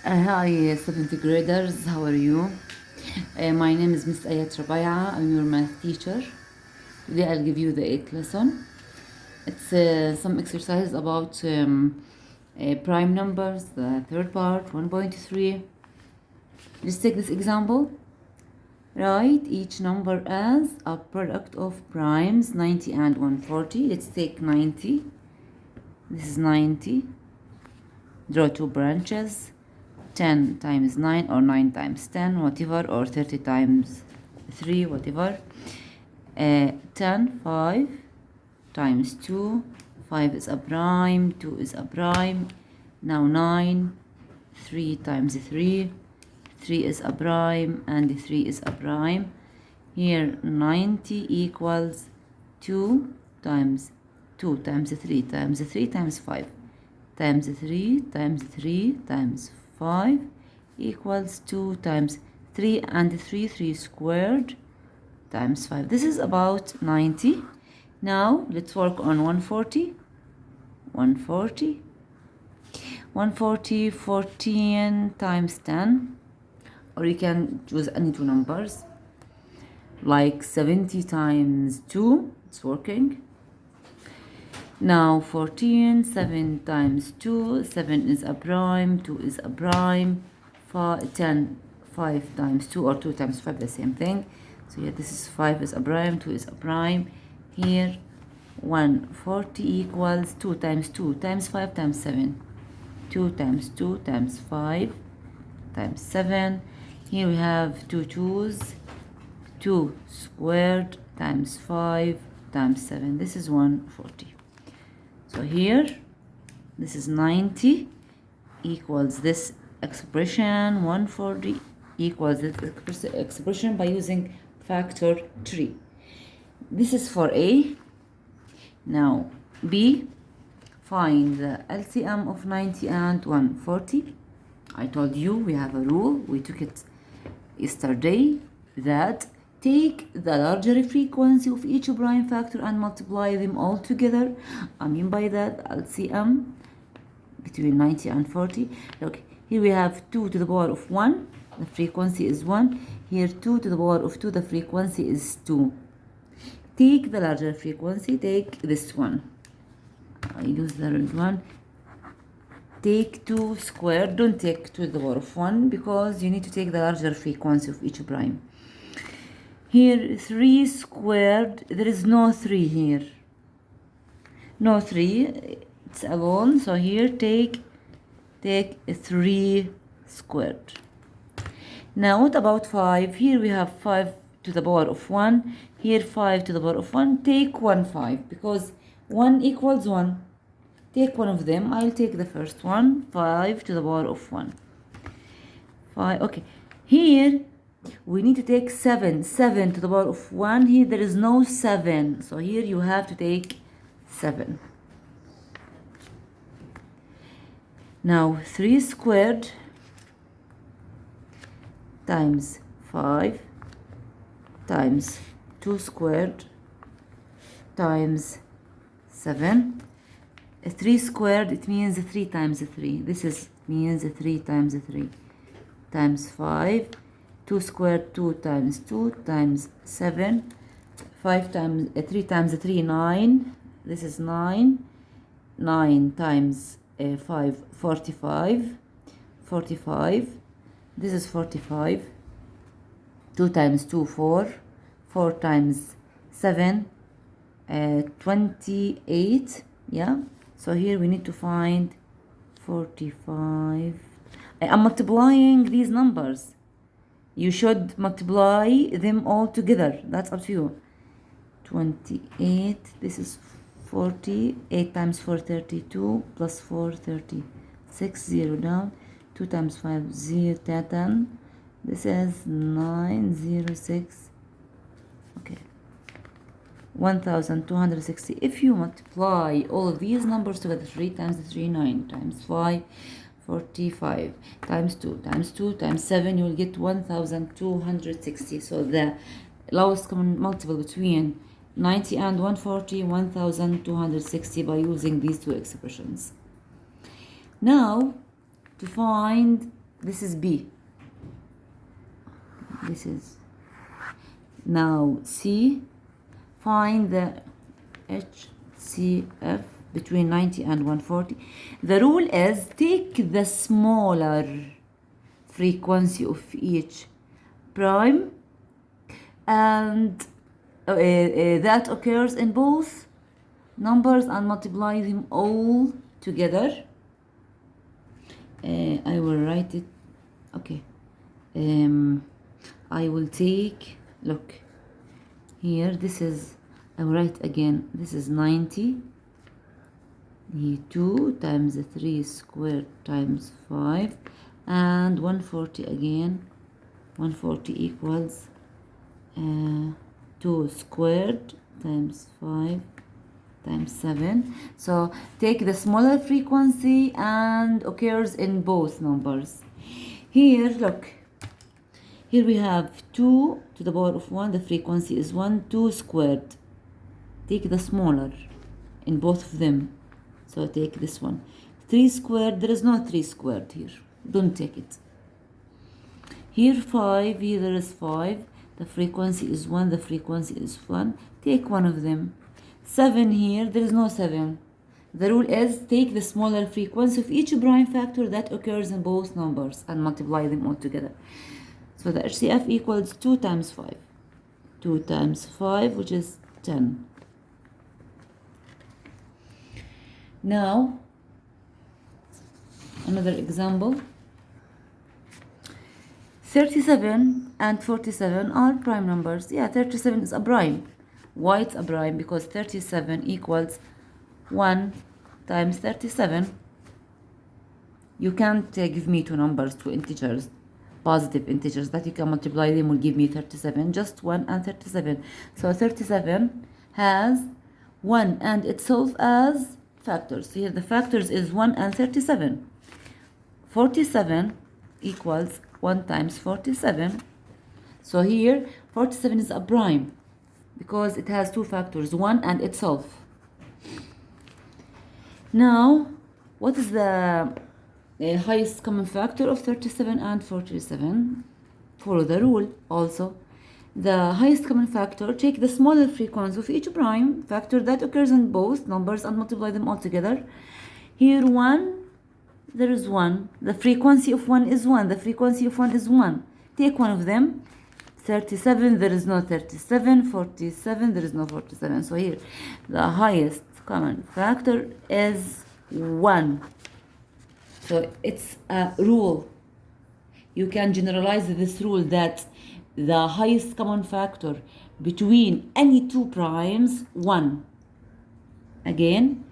Hi, seventh graders. How are you? My name is Miss Ayat Rabaiah. I'm your math teacher. Today I'll give you the 8th lesson. It's some exercise about prime numbers, the third part, 1.3. Let's take this example. Write each number as a product of primes 90 and 140. Let's take 90. This is 90. Draw two branches. 10 times 9 or 9 times 10, whatever, or 30 times 3, whatever. 10, 5 times 2, 5 is a prime, 2 is a prime. Now 9, 3 times 3, 3 is a prime, and 3 is a prime. Here 90 equals 2 times 2 times 3 times 3 times 5 times 3 times 3 times 5 equals 2 times 3 and 3 squared times 5. This is about 90. Now let's work on 140. 140. 140, 14 times 10, or you can choose any two numbers, like 70 times 2. It's working. Now 14, 7 times 2, 7 is a prime, 2 is a prime, 10, 5 times 2 or 2 times 5, the same thing. So here this is 5 is a prime, 2 is a prime. Here 140 equals 2 times 2 times 5 times 7. 2 times 2 times 5 times 7. Here we have two 2's, 2 squared times 5 times 7. This is 140. So here, this is 90 equals this expression, 140 equals this expression by using factor 3. This is for A. Now, B, find the LCM of 90 and 140. I told you we have a rule, we took it yesterday, that take the larger frequency of each prime factor and multiply them all together. I mean by that LCM between 90 and 40. Look, here we have 2 to the power of 1, the frequency is 1. Here 2 to the power of 2, the frequency is 2. Take the larger frequency, take this one. I use the red one. Take 2 squared, don't take 2 to the power of 1 because you need to take the larger frequency of each prime. Here 3 squared, there is no 3 here. No 3, it's alone. So here take 3 squared. Now what about 5? Here we have 5 to the power of 1. Here 5 to the power of 1. Take 1 5 because 1 equals 1. Take one of them. I'll take the first one. 5 to the power of 1. 5. Okay. Here we need to take 7 to the power of 1. Here there is no 7, so here you have to take 7. Now 3 squared times 5 times 2 squared times 7. 3 squared, it means 3 times 3. This means 3 times 3 times 5. 2 squared, 2 times 2 times 7. 5 times 3 times 3, 9. This is 9. 9 times 5, 45. 45. This is 45. 2 times 2, 4. 4 times 7, 28. Yeah. So here we need to find 45. I'm multiplying these numbers. You should multiply them all together. That's up to you. 28. This is 40. 8 times 4, 32. Plus 4, 36. 0 down. 2 times 5, 0, 10. This is 9, 0, 6. Okay. 1260. If you multiply all of these numbers together, 3 times 3, 9 times 5, 45 times 2 times 2 times 7, you will get 1260. So the lowest common multiple between 90 and 140, 1260 by using these two expressions. Now to find This is B. This is now C. Find the HCF between 90 and 140. The rule is take the smaller frequency of each prime, and that occurs in both numbers, and multiply them all together. I will write it. Okay. I will take, look here, this is, I will write again, this is 90, 2 times 3 squared times 5, and 140 again. 140 equals 2 squared times 5 times 7. So take the smaller frequency and occurs in both numbers. Here, look, here we have 2 to the power of 1, the frequency is 1, 2 squared. Take the smaller in both of them. So take this one. 3 squared, there is no 3 squared here. Don't take it. Here 5, here there is 5. The frequency is 1, the frequency is 1. Take one of them. 7 here, there is no 7. The rule is take the smaller frequency of each prime factor that occurs in both numbers and multiply them all together. So the HCF equals 2 times 5. 2 times 5, which is 10. Now, another example. 37 and 47 are prime numbers. Yeah, 37 is a prime. Why it's a prime? Because 37 equals 1 times 37. You can't give me two numbers, two integers, positive integers that you can multiply them will give me 37. Just 1 and 37. So 37 has 1 and itself as factors. So here the factors is 1 and 37. 47 equals 1 times 47. So here 47 is a prime because it has two factors, 1 and itself. Now, what is the highest common factor of 37 and 47? Follow the rule also. The highest common factor, take the smaller frequency of each prime factor that occurs in both numbers and multiply them all together. Here 1, there is 1. The frequency of 1 is 1. The frequency of 1 is 1. Take one of them. 37, there is no 37. 47, there is no 47. So here, the highest common factor is 1. So it's a rule. You can generalize this rule that the highest common factor between any two primes, 1. Again,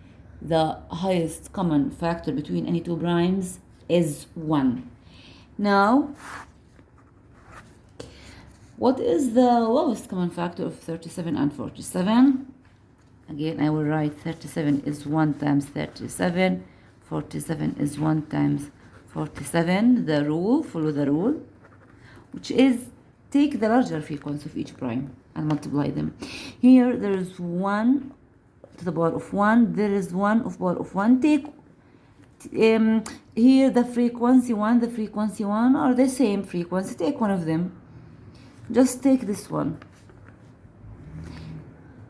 the highest common factor between any two primes is 1. Now, what is the lowest common factor of 37 and 47? Again, I will write 37 is 1 times 37. 47 is 1 times 47. The rule, follow the rule, which is take the larger frequency of each prime and multiply them. Here there is 1 to the power of 1. There is 1 of power of 1. Take here the frequency 1, the frequency 1 are the same frequency. Take one of them. Just take this one.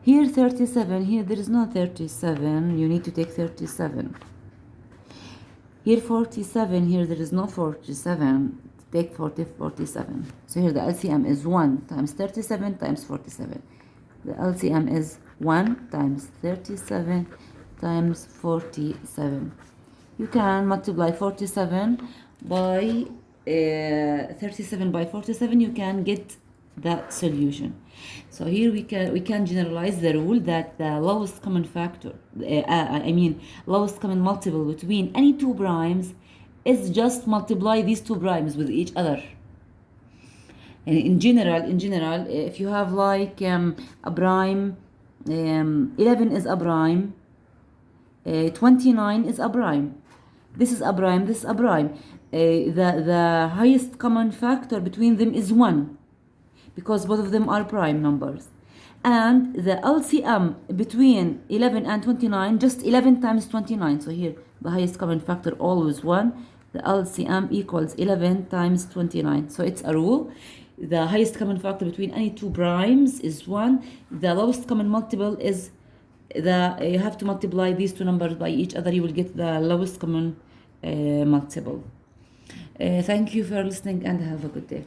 Here 37. Here there is no 37. You need to take 37. Here 47. Here there is no 47. Take 47. So here the LCM is 1 times 37 times 47. The LCM is 1 times 37 times 47. You can multiply 47 by 37 by 47. You can get that solution. So here we can generalize the rule that the lowest common factor, lowest common multiple between any two primes is just multiply these two primes with each other. And in general, if you have like a prime, 11 is a prime, 29 is a prime. This is a prime, this is a prime. The highest common factor between them is 1 because both of them are prime numbers. And the LCM between 11 and 29, just 11 times 29. So here the highest common factor always 1. the LCM equals 11 times 29. So it's a rule. The highest common factor between any two primes is 1. The lowest common multiple is you have to multiply these two numbers by each other. You will get the lowest common multiple. Thank you for listening and have a good day.